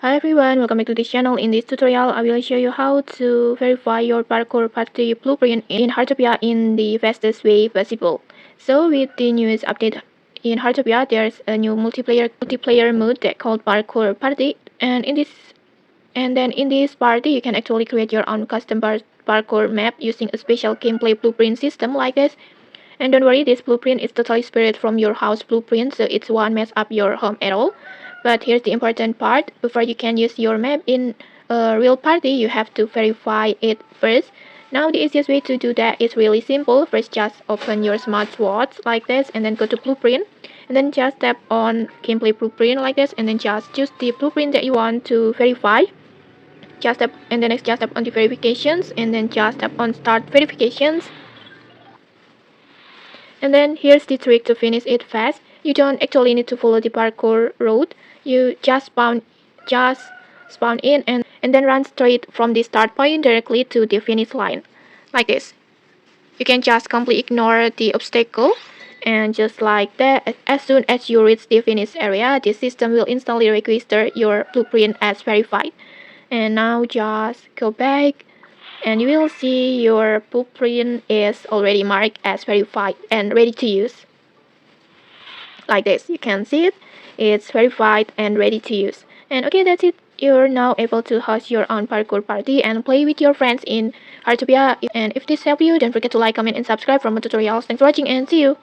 Hi everyone, welcome back to this channel. In this tutorial, I will show you how to verify your Parkour Party blueprint in Heartopia in the fastest way possible. So with the newest update in Heartopia, there's a new multiplayer mode that called Parkour Party, and then in this party you can actually create your own custom parkour map using a special gameplay blueprint system like this. And don't worry, this blueprint is totally spirit from your house blueprint, so it won't mess up your home at all. But here's the important part. Before you can use your map in a real party, you have to verify it first. Now the easiest way to do that is really simple. First just open your smartwatch like this and then go to blueprint. And then just tap on gameplay blueprint like this and then just choose the blueprint that you want to verify. Just tap and then next just tap on the verifications and then just tap on start verifications. And then here's the trick to finish it fast. You don't actually need to follow the parkour route. You just spawn in and then run straight from the start point directly to the finish line. Like this. You can just completely ignore the obstacle. And just like that, as soon as you reach the finish area, the system will instantly register your blueprint as verified. And now just go back and you will see your blueprint is already marked as verified and ready to use. Like this, you can see it, it's verified and ready to use. And okay, that's it. You're now able to host your own parkour party and play with your friends in Heartopia. And if this helped you, don't forget to like, comment, and subscribe for more tutorials. Thanks for watching and see you!